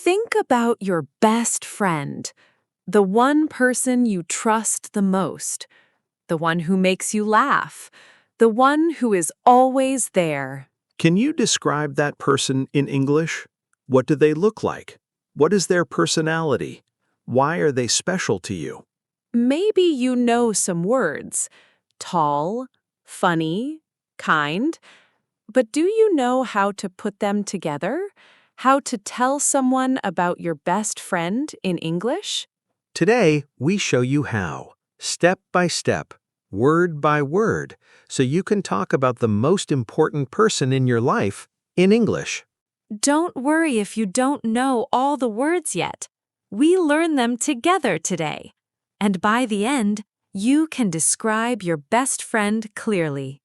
Think about your best friend, the one person you trust the most, the one who makes you laugh, the one who is always there. Can you describe that person in English? What do they look like? What is their personality? Why are they special to you? Maybe you know some words: tall, funny, kind. But do you know how to put them together? How to tell someone about your best friend in English? Today, we show you how, step by step, word by word, so you can talk about the most important person in your life in English. Don't worry if you don't know all the words yet. We learn them together today. And by the end, you can describe your best friend clearly.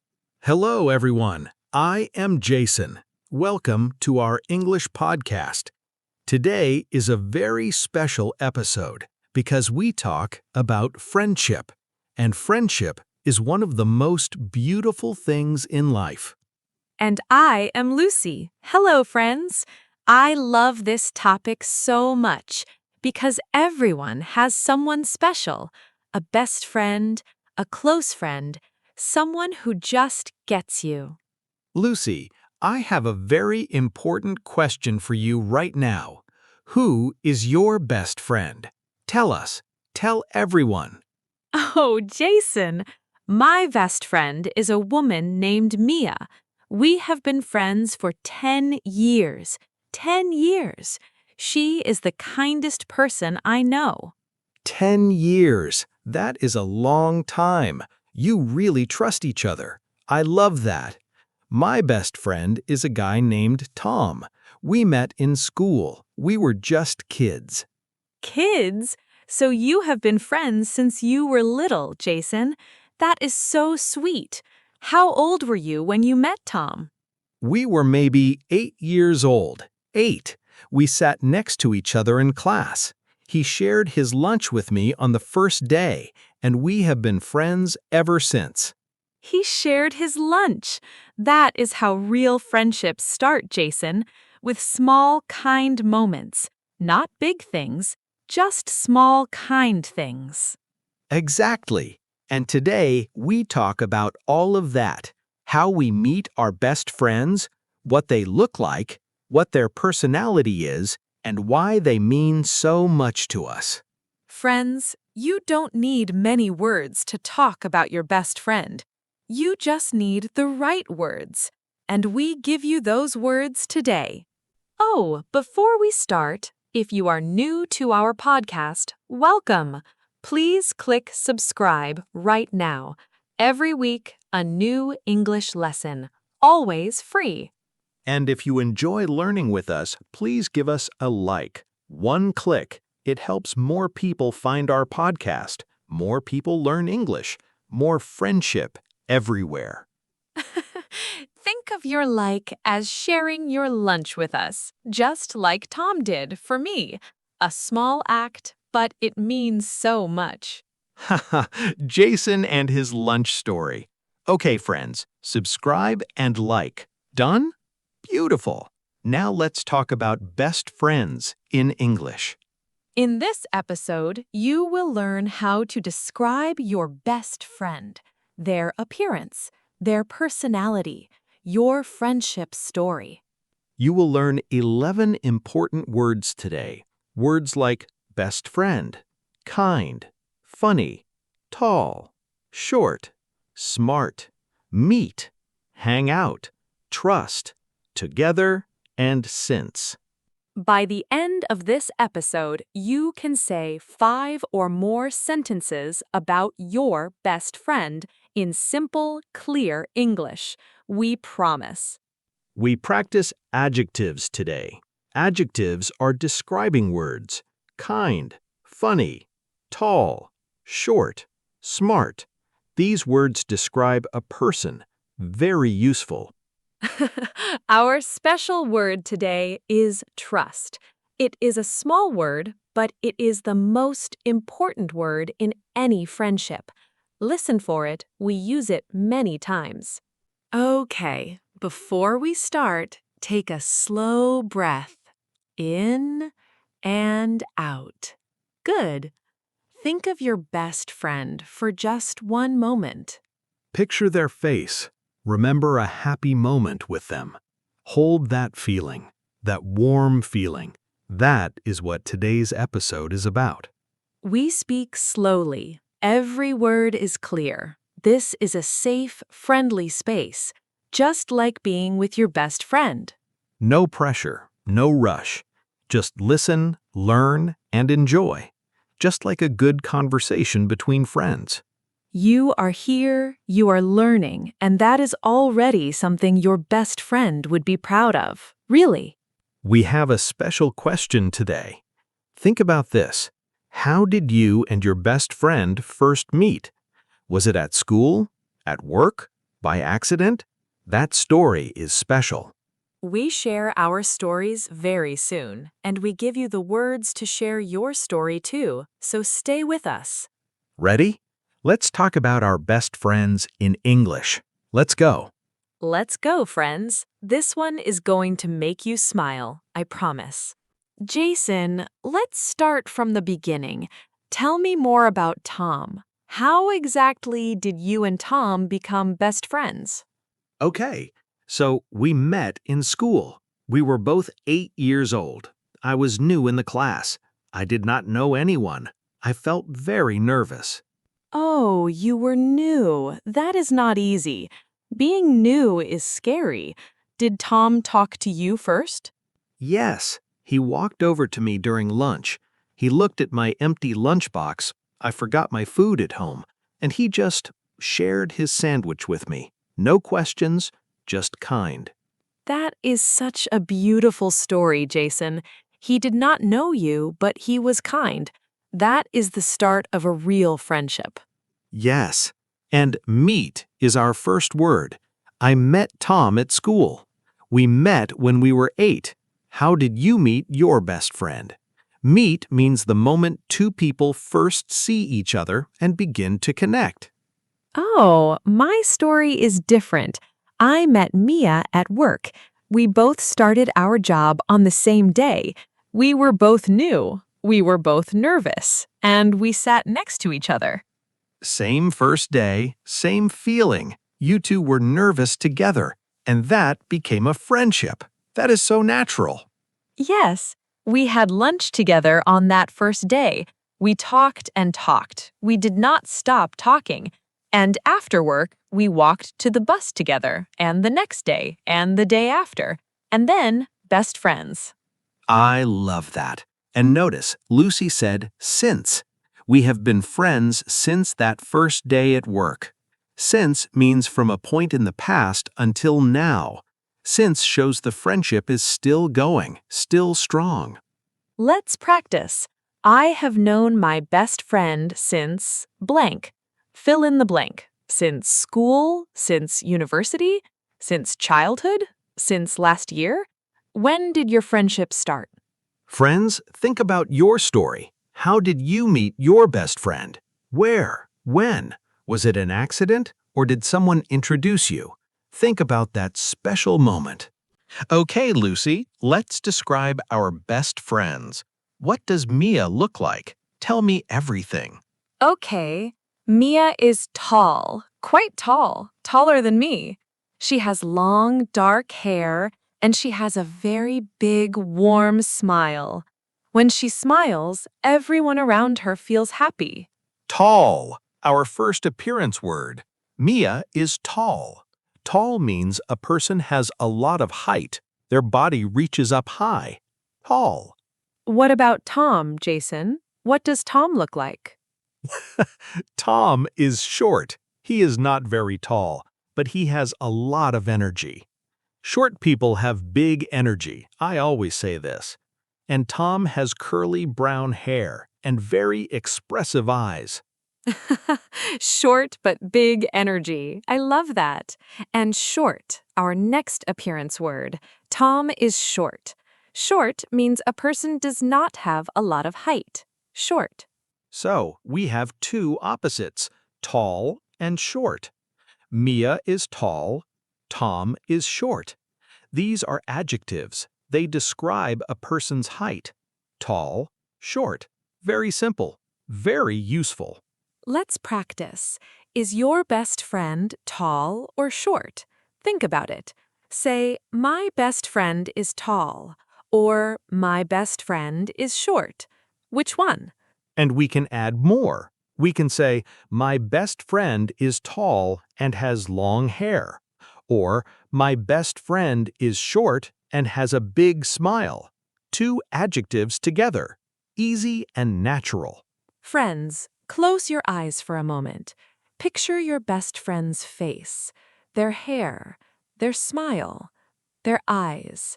Hello, everyone. I am Jason. Welcome to our English podcast. Today is a very special episode because we talk about friendship. And friendship is one of the most beautiful things in life. And I am Lucy. Hello, friends. I love this topic so much because everyone has someone special, a best friend, a close friend, someone who just gets you. Lucy, I have a very important question for you right now. Who is your best friend? Tell us. Tell everyone. Oh, Jason, my best friend is a woman named Mia. We have been friends for 10 years. 10 years. She is the kindest person I know. 10 years. That is a long time. You really trust each other. I love that. My best friend is a guy named Tom. We met in school. We were just kids. Kids? So you have been friends since you were little, Jason. That is so sweet. How old were you when you met Tom? We were maybe 8 years old. 8. We sat next to each other in class. He shared his lunch with me on the first day, and we have been friends ever since. He shared his lunch. That is how real friendships start, Jason, with small, kind moments. Not big things, just small, kind things. Exactly. And today, we talk about all of that. How we meet our best friends, what they look like, what their personality is, and why they mean so much to us. Friends, you don't need many words to talk about your best friend. You just need the right words. And we give you those words today. Oh, before we start, if you are new to our podcast, welcome. Please click subscribe right now. Every week, a new English lesson, always free. And if you enjoy learning with us, please give us a like. One click. It helps more people find our podcast. More people learn English. More friendship everywhere. Think of your like as sharing your lunch with us, just like Tom did for me. A small act, but it means so much. Haha, Jason and his lunch story. Okay, friends, subscribe and like. Done? Beautiful. Now let's talk about best friends in English. In this episode, you will learn how to describe your best friend, their appearance, their personality, your friendship story. You will learn 11 important words today. Words like best friend, kind, funny, tall, short, smart, meet, hang out, trust, together, and since. By the end of this episode, you can say 5 or more sentences about your best friend in simple, clear English. We promise. We practice adjectives today. Adjectives are describing words: kind, funny, tall, short, smart. These words describe a person. Very useful. Our special word today is trust. It is a small word, but it is the most important word in any friendship. Listen for it. We use it many times. Okay, before we start, take a slow breath. In and out. Good. Think of your best friend for just one moment. Picture their face. Remember a happy moment with them. Hold that feeling, that warm feeling. That is what today's episode is about. We speak slowly. Every word is clear. This is a safe, friendly space, just like being with your best friend. No pressure, no rush. Just listen, learn, and enjoy. Just like a good conversation between friends. You are here, you are learning, and that is already something your best friend would be proud of. Really. We have a special question today. Think about this. How did you and your best friend first meet? Was it at school? At work? By accident? That story is special. We share our stories very soon, and we give you the words to share your story too, so stay with us. Ready? Let's talk about our best friends in English. Let's go. Let's go, friends. This one is going to make you smile, I promise. Jason, let's start from the beginning. Tell me more about Tom. How exactly did you and Tom become best friends? Okay, so we met in school. We were both 8 years old. I was new in the class. I did not know anyone. I felt very nervous. Oh, you were new. That is not easy. Being new is scary. Did Tom talk to you first? Yes, he walked over to me during lunch. He looked at my empty lunchbox. I forgot my food at home, and he just shared his sandwich with me. No questions, just kind. That is such a beautiful story, Jason. He did not know you, but he was kind. That is the start of a real friendship. Yes, and meet is our first word. I met Tom at school. We met when we were 8. How did you meet your best friend? Meet means the moment two people first see each other and begin to connect. Oh, my story is different. I met Mia at work. We both started our job on the same day. We were both new. We were both nervous. And we sat next to each other. Same first day, same feeling. You two were nervous together, and that became a friendship. That is so natural. Yes, we had lunch together on that first day. We talked and talked. We did not stop talking. And after work, we walked to the bus together, and the next day, and the day after. And then, best friends. I love that. And notice, Lucy said, since. We have been friends since that first day at work. Since means from a point in the past until now. Since shows the friendship is still going, still strong. Let's practice. I have known my best friend since blank. Fill in the blank. Since school, since university, since childhood, since last year. When did your friendship start? Friends, think about your story. How did you meet your best friend? Where? When? Was it an accident, or did someone introduce you? Think about that special moment. Okay, Lucy, let's describe our best friends. What does Mia look like? Tell me everything. Okay, Mia is tall, quite tall, taller than me. She has long, dark hair, and she has a very big, warm smile. When she smiles, everyone around her feels happy. Tall, our first appearance word. Mia is tall. Tall means a person has a lot of height. Their body reaches up high. Tall. What about Tom, Jason? What does Tom look like? Tom is short. He is not very tall, but he has a lot of energy. Short people have big energy. I always say this. And Tom has curly brown hair and very expressive eyes. Short but big energy. I love that. And short, our next appearance word. Tom is short. Short means a person does not have a lot of height. Short. So we have two opposites, tall and short. Mia is tall, Tom is short. These are adjectives. They describe a person's height. tall, short. Very simple, very useful. Let's practice. Is your best friend tall or short? Think about it. Say, my best friend is tall, or my best friend is short. Which one? And we can add more. We can say, my best friend is tall and has long hair. Or, my best friend is short and has a big smile. Two adjectives together. Easy and natural. Friends, close your eyes for a moment. Picture your best friend's face, their hair, their smile, their eyes.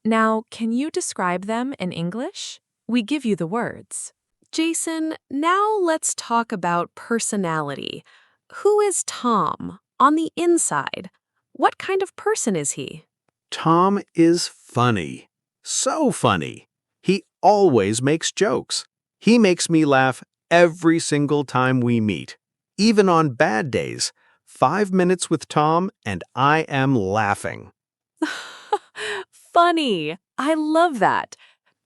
Now, can you describe them in English? We give you the words. Jason, now let's talk about personality. Who is Tom on the inside? What kind of person is he? Tom is funny. So funny. He always makes jokes. He makes me laugh every single time we meet. Even on bad days. 5 minutes with Tom and I am laughing. Funny. I love that.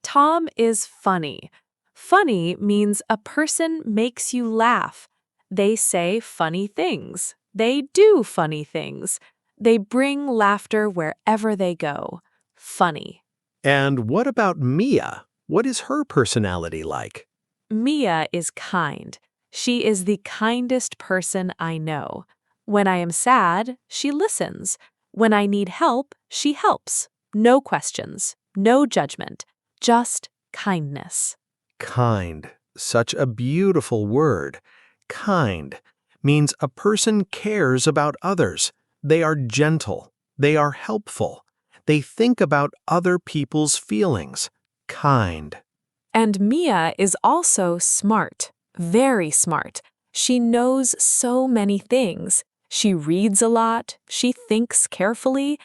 Tom is funny. Funny means a person makes you laugh. They say funny things. They do funny things. They bring laughter wherever they go. Funny. And what about Mia? What is her personality like? Mia is kind. She is the kindest person I know. When I am sad, she listens. When I need help, she helps. No questions, no judgment, just kindness. Kind. Such a beautiful word. Kind means a person cares about others. They are gentle. They are helpful. They think about other people's feelings. Kind. And Mia is also smart, very smart. She knows so many things. She reads a lot. She thinks carefully.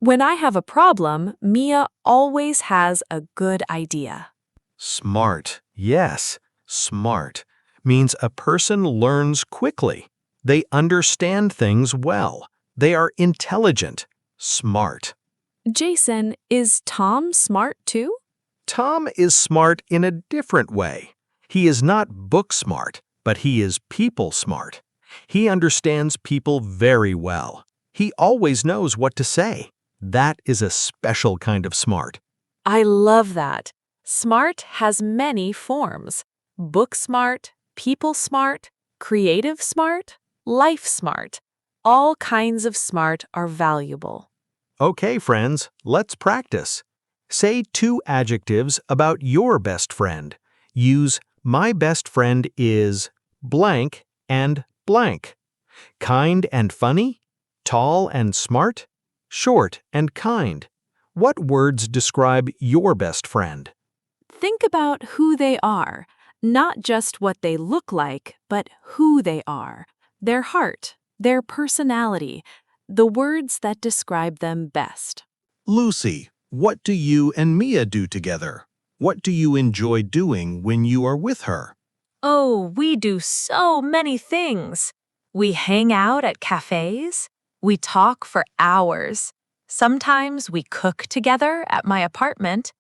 When I have a problem, Mia always has a good idea. Smart. Yes, smart means a person learns quickly. They understand things well. They are intelligent. Smart. Jason, is Tom smart too? Tom is smart in a different way. He is not book smart, but he is people smart. He understands people very well. He always knows what to say. That is a special kind of smart. I love that. Smart has many forms. Book smart, people smart, creative smart, life smart. All kinds of smart are valuable. Okay, friends, let's practice. Say 2 adjectives about your best friend. Use my best friend is blank and blank. Kind and funny, tall and smart, short and kind. What words describe your best friend? Think about who they are, not just what they look like, but who they are, their heart, their personality, the words that describe them best. Lucy, what do you and Mia do together? What do you enjoy doing when you are with her? Oh, we do so many things. We hang out at cafes. We talk for hours. Sometimes we cook together at my apartment.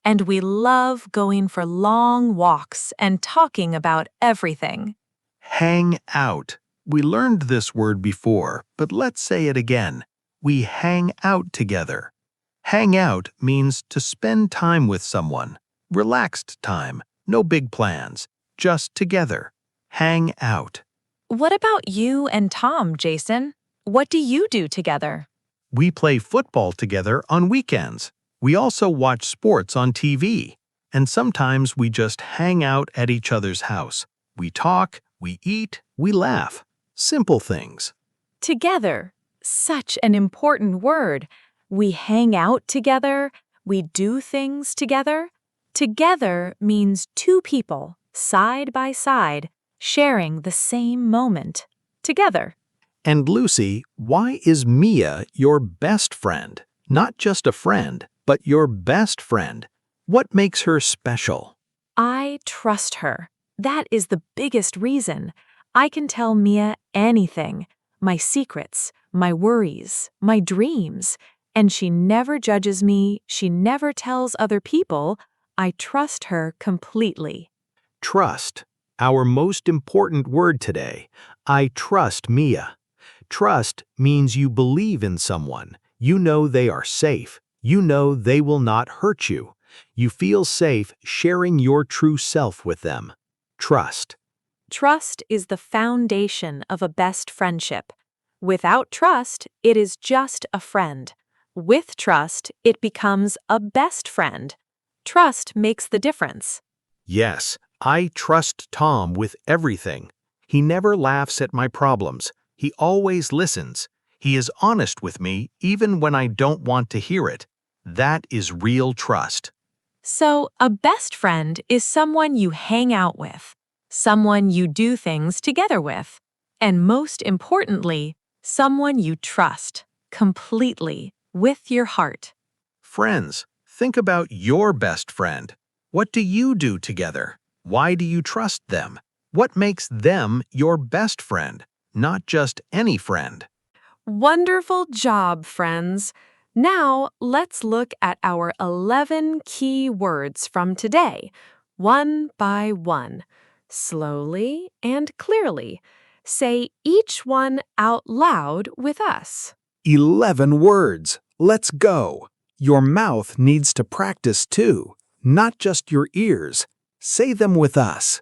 And we love going for long walks and talking about everything. Hang out. We learned this word before, but let's say it again. We hang out together. Hang out means to spend time with someone. Relaxed time, no big plans, just together. Hang out. What about you and Tom, Jason? What do you do together? We play football together on weekends. We also watch sports on TV. And sometimes we just hang out at each other's house. We talk, we eat, we laugh. Simple things. Together. Such an important word. We hang out together. We do things together. Together means 2 people, side by side, sharing the same moment. Together. And Lucy, why is Mia your best friend? Not just a friend, but your best friend. What makes her special? I trust her. That is the biggest reason. I can tell Mia anything, my secrets, my worries, my dreams, and she never judges me, she never tells other people. I trust her completely. Trust. Our most important word today. I trust Mia. Trust means you believe in someone. You know they are safe. You know they will not hurt you. You feel safe sharing your true self with them. Trust. Trust is the foundation of a best friendship. Without trust, it is just a friend. With trust, it becomes a best friend. Trust makes the difference. Yes, I trust Tom with everything. He never laughs at my problems. He always listens. He is honest with me even when I don't want to hear it. That is real trust. So, a best friend is someone you hang out with, someone you do things together with, and most importantly, someone you trust completely with your heart. Friends, think about your best friend. What do you do together? Why do you trust them? What makes them your best friend, not just any friend? Wonderful job, friends! Now, let's look at our 11 key words from today, one by one. Slowly and clearly. Say each one out loud with us. 11 words. Let's go. Your mouth needs to practice too, not just your ears. Say them with us.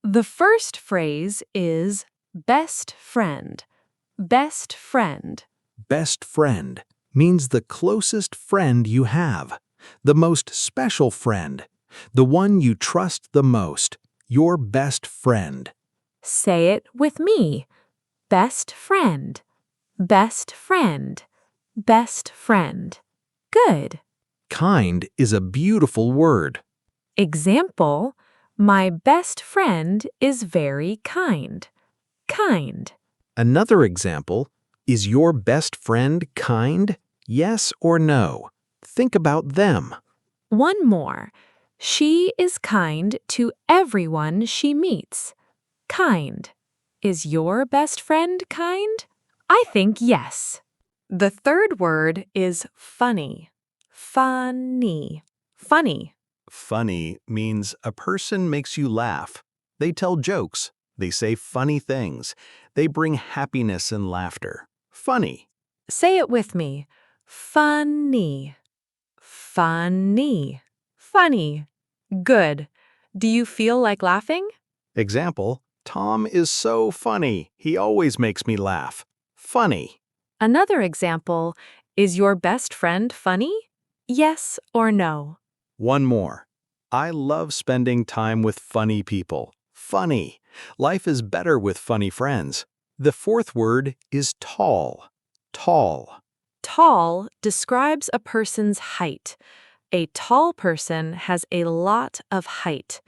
The first phrase is best friend. Best friend. Best friend means the closest friend you have, the most special friend, the one you trust the most, your best friend. Say it with me. Best friend. Best friend. Best friend. Good. Kind is a beautiful word. Example, my best friend is very kind. Kind. Another example, is your best friend kind? Yes or no? Think about them. One more. She is kind to everyone she meets. Kind. Is your best friend kind? I think yes. The third word is funny. Funny. Funny. Funny means a person makes you laugh. They tell jokes. They say funny things. They bring happiness and laughter. Funny. Say it with me. Funny. Funny. Funny. Good. Do you feel like laughing? Example, Tom is so funny. He always makes me laugh. Funny. Another example, is your best friend funny? Yes or no? One more. I love spending time with funny people. Funny. Life is better with funny friends. The fourth word is tall. Tall. Tall describes a person's height. A tall person has a lot of height.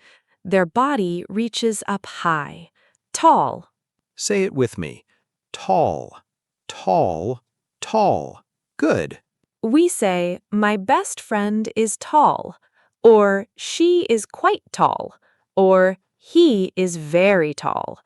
Their body reaches up high. Tall. Say it with me. Tall. Tall. Tall. Good. We say, my best friend is tall, or she is quite tall, or he is very tall.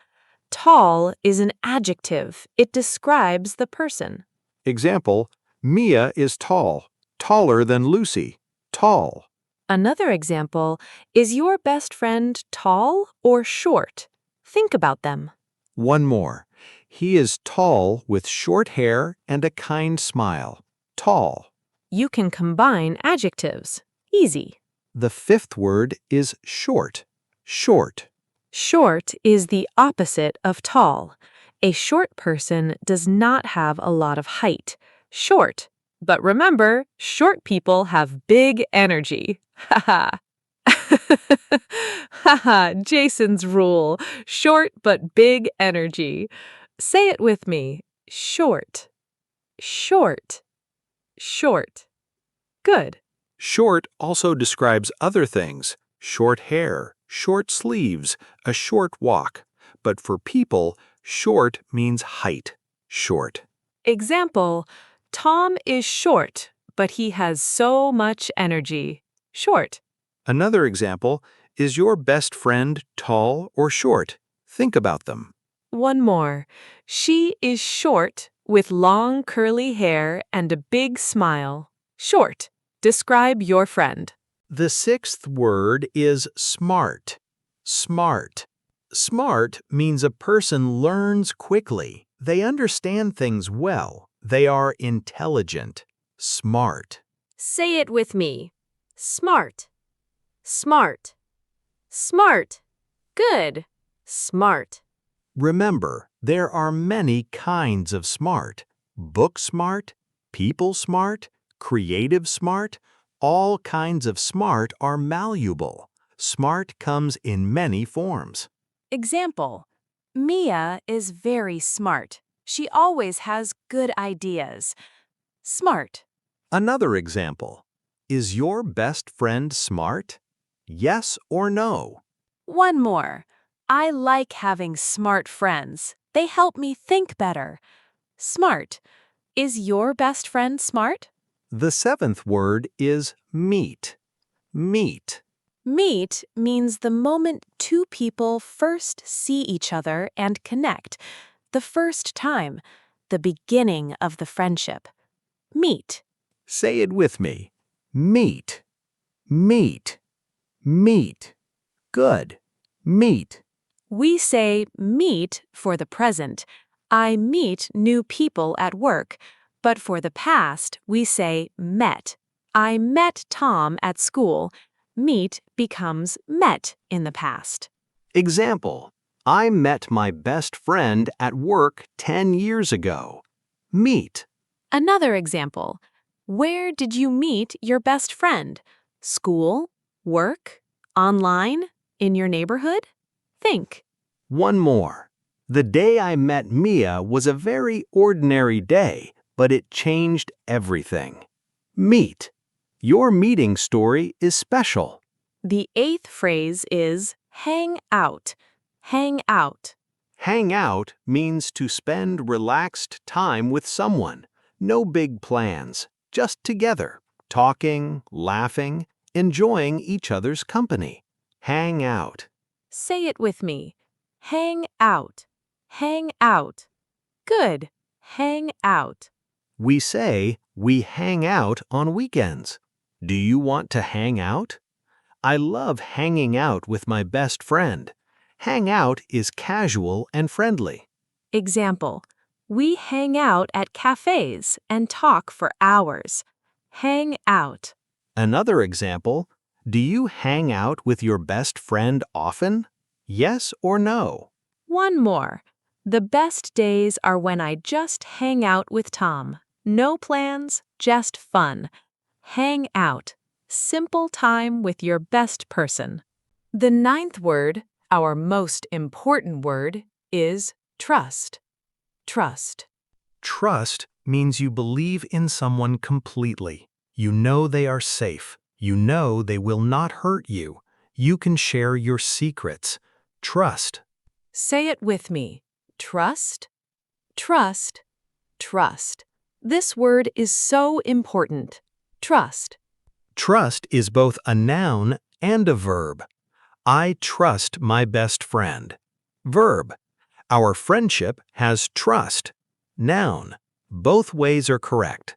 Tall is an adjective. It describes the person. Example, Mia is tall. Taller than Lucy. Tall. Another example, is your best friend tall or short? Think about them. One more. He is tall with short hair and a kind smile. Tall. You can combine adjectives. Easy. The fifth word is short. Short. Short is the opposite of tall. A short person does not have a lot of height. Short. But remember, short people have big energy. Ha ha. Haha, Jason's rule. Short but big energy. Say it with me. Short. Short. Short. Good. Short also describes other things. Short hair, short sleeves, a short walk. But for people, short means height. Short. Example, Tom is short, but he has so much energy. Short. Another example, is your best friend tall or short? Think about them. One more. She is short with long curly hair and a big smile. Short. Describe your friend. The sixth word is smart. Smart. Smart means a person learns quickly. They understand things well. They are intelligent. Smart. Say it with me. Smart, smart, smart. Good, smart. Remember, there are many kinds of smart. Book smart, people smart, creative smart. All kinds of smart are malleable. Smart comes in many forms. Example: Mia is very smart. She always has good ideas. Smart. Another example. Is your best friend smart? Yes or no? One more. I like having smart friends. They help me think better. Smart. Is your best friend smart? The seventh word is meet. Meet. Meet means the moment two people first see each other and connect. The first time. The beginning of the friendship. Meet. Say it with me. Meet. Meet. Meet. Good. Meet. We say meet for the present. I meet new people at work. But for the past, we say met. I met Tom at school. Meet becomes met in the past. Example. I met my best friend at work 10 years ago. Meet. Another example. Where did you meet your best friend? School? Work? Online? In your neighborhood? Think. One more. The day I met Mia was a very ordinary day, but it changed everything. Meet. Your meeting story is special. The eighth phrase is hang out. Hang out. Hang out means to spend relaxed time with someone. No big plans, just together, talking, laughing, enjoying each other's company. Hang out. Say it with me. Hang out. Hang out. Good. Hang out. We say we hang out on weekends. Do you want to hang out? I love hanging out with my best friend. Hang out is casual and friendly. Example. We hang out at cafes and talk for hours. Hang out. Another example, do you hang out with your best friend often? Yes or no? One more. The best days are when I just hang out with Tom. No plans, just fun. Hang out. Simple time with your best person. The ninth word, our most important word, is trust. Trust. Trust means you believe in someone completely. You know they are safe. You know they will not hurt you. You can share your secrets. Trust. Say it with me. Trust. Trust. Trust. This word is so important. Trust. Trust is both a noun and a verb. I trust my best friend. Verb. Our friendship has trust. Noun. Both ways are correct.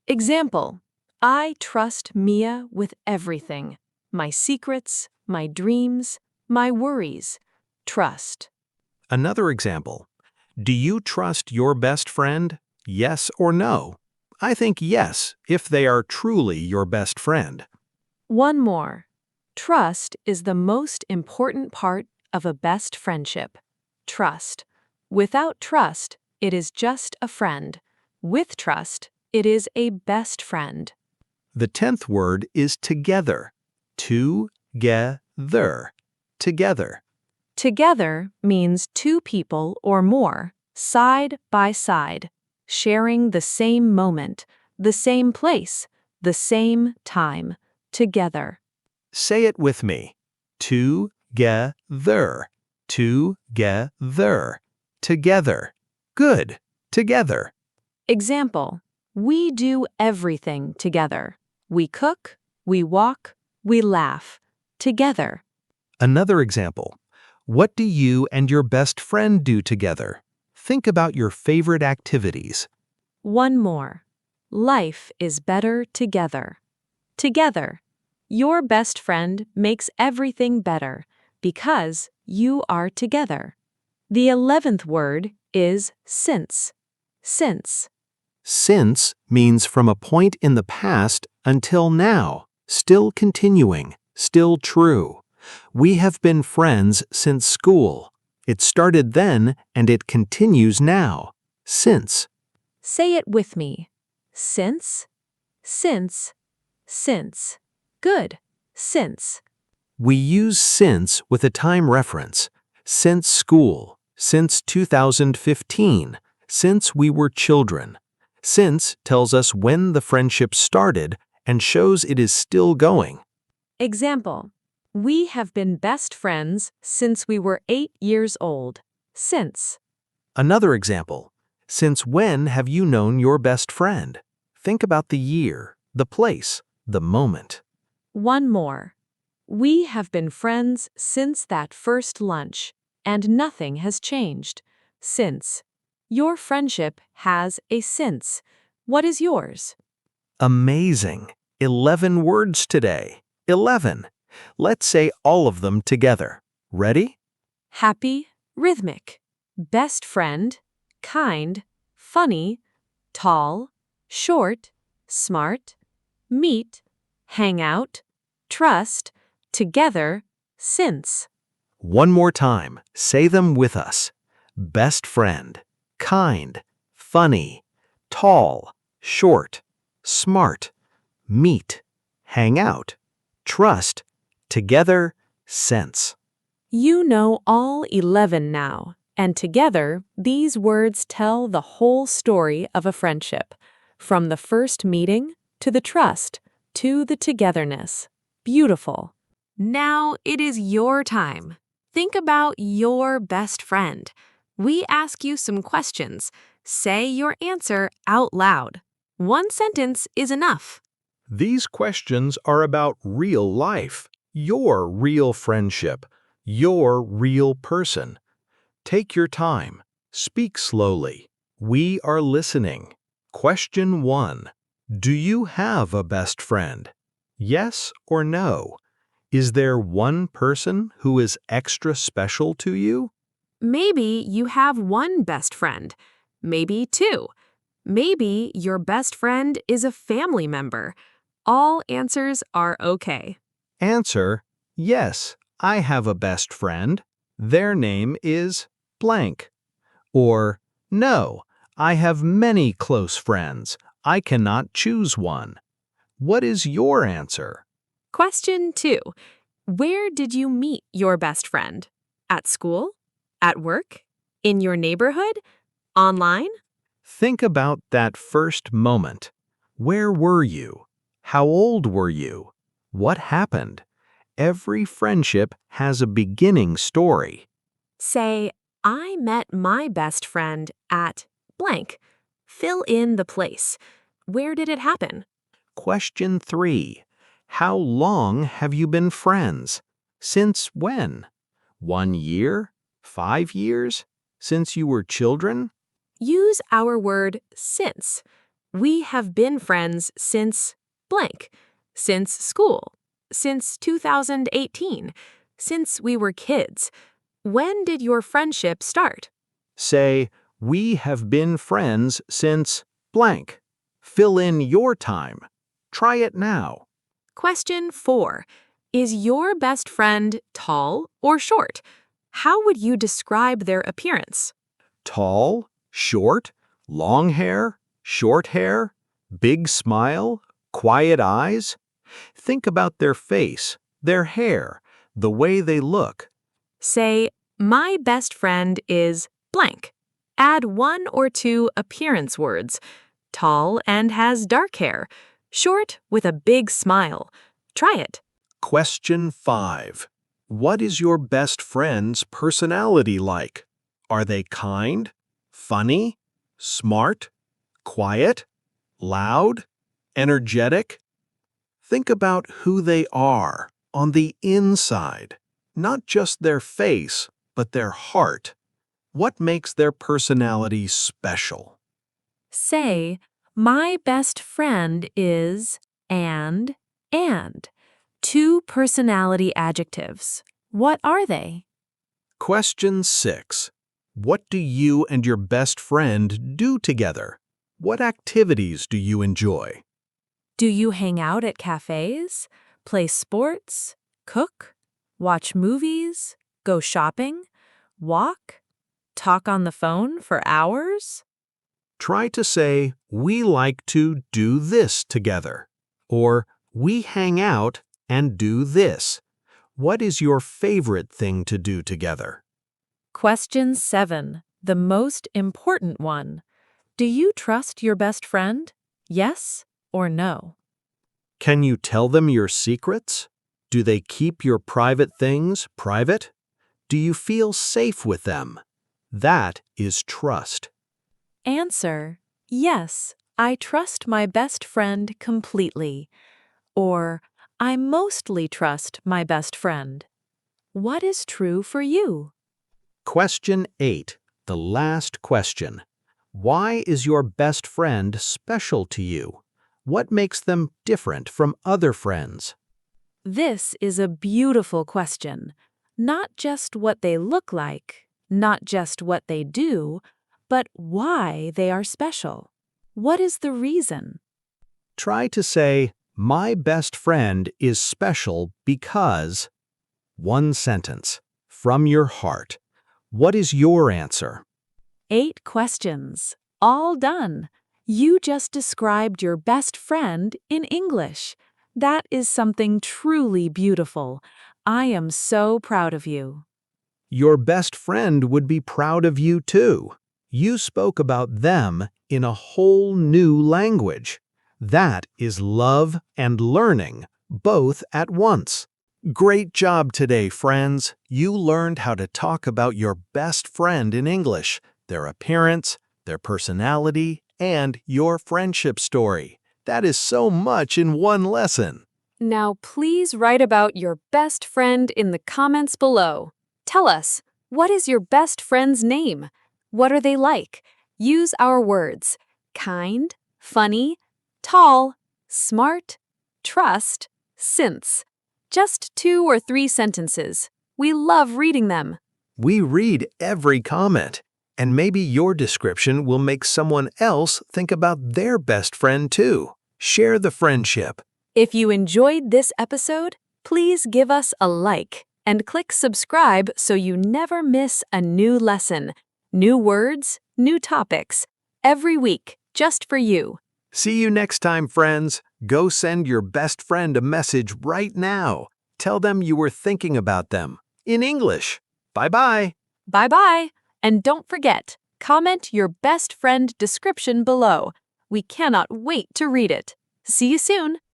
Example. I trust Mia with everything. My secrets, my dreams, my worries. Trust. Another example. Do you trust your best friend? Yes or no? I think yes, if they are truly your best friend. One more. Trust is the most important part of a best friendship. Trust. Without trust, it is just a friend. With trust, it is a best friend. The 10th word is together. To-ge-ther. Together. Together means two people or more, side by side, sharing the same moment, the same place, the same time, together. Say it with me. To-ge-ther. To-ge-ther. Together. Good. Together. Example. We do everything together. We cook, we walk, we laugh. Together. Another example. What do you and your best friend do together? Think about your favorite activities. One more. Life is better together. Together. Your best friend makes everything better because you are together. The 11th word is since. Since. Since means from a point in the past until now, still continuing, still true. We have been friends since school. It started then and it continues now. Since. Say it with me. Since, since, since. Good. Since. We use since with a time reference. Since school, since 2015, since we were children. Since tells us when the friendship started and shows it is still going. Example. We have been best friends since we were 8 years old. Since. Another example. Since when have you known your best friend? Think about the year, the place, the moment. One more. We have been friends since that first lunch, and nothing has changed. Since. Your friendship has a since. What is yours? Amazing. 11 words today. 11. Let's say all of them together. Ready? Happy, rhythmic. Best friend, kind, funny, tall, short, smart, meet, hang out, trust, together, since. One more time. Say them with us. Best friend, kind, funny, tall, short, smart, meet, hang out, trust, together, sense. You know all 11 now, and together, these words tell the whole story of a friendship, from the first meeting to the trust to the togetherness. Beautiful. Now it is your time. Think about your best friend. We ask you some questions. Say your answer out loud. One sentence is enough. These questions are about real life, your real friendship, your real person. Take your time. Speak slowly. We are listening. Question 1. Do you have a best friend? Yes or no? Is there one person who is extra special to you? Maybe you have one best friend. Maybe two. Maybe your best friend is a family member. All answers are okay. Answer: yes, I have a best friend. Their name is blank. Or, no, I have many close friends. I cannot choose one. What is your answer? Question 2. Where did you meet your best friend? At school? At work? In your neighborhood? Online? Think about that first moment. Where were you? How old were you? What happened? Every friendship has a beginning story. Say, I met my best friend at blank. Fill in the place. Where did it happen? Question 3. How long have you been friends? Since when? 1 year? 5 years? Since you were children? Use our word since. We have been friends since blank. Since school. Since 2018. Since we were kids. When did your friendship start? Say, we have been friends since blank. Fill in your time. Try it now. Question 4. Is your best friend tall or short? How would you describe their appearance? Tall, short, long hair, short hair, big smile, quiet eyes. Think about their face, their hair, the way they look. Say, my best friend is blank. Add 1 or 2 appearance words. Tall and has dark hair. Short with a big smile. Try it. Question 5. What is your best friend's personality like? Are they kind, funny, smart, quiet, loud, energetic? Think about who they are on the inside, not just their face, but their heart. What makes their personality special? Say, my best friend is and. 2 personality adjectives. What are they? Question 6. What do you and your best friend do together? What activities do you enjoy? Do you hang out at cafes, play sports, cook, watch movies, go shopping, walk, talk on the phone for hours? Try to say, we like to do this together, or we hang out and do this. What is your favorite thing to do together? Question 7, the most important one. Do you trust your best friend? Yes or no? Can you tell them your secrets? Do they keep your private things private? Do you feel safe with them? That is trust. Answer: yes, I trust my best friend completely. Or, I mostly trust my best friend. What is true for you? Question 8, the last question. Why is your best friend special to you? What makes them different from other friends? This is a beautiful question. Not just what they look like, not just what they do, but why they are special. What is the reason? Try to say, my best friend is special because. One sentence, from your heart. What is your answer? 8 questions. All done. You just described your best friend in English. That is something truly beautiful. I am so proud of you. Your best friend would be proud of you too. You spoke about them in a whole new language. That is love and learning, both at once. Great job today, friends. You learned how to talk about your best friend in English, their appearance, their personality, and your friendship story. That is so much in one lesson. Now, please write about your best friend in the comments below. Tell us, what is your best friend's name? What are they like? Use our words: kind, funny, tall, smart, trust, since. Just 2 or 3 sentences. We love reading them. We read every comment, and maybe your description will make someone else think about their best friend too. Share the friendship. If you enjoyed this episode, please give us a like and click subscribe so you never miss a new lesson. New words, new topics, every week, just for you. See you next time, friends. Go send your best friend a message right now. Tell them you were thinking about them in English. Bye-bye. Bye-bye. And don't forget, comment your best friend description below. We cannot wait to read it. See you soon.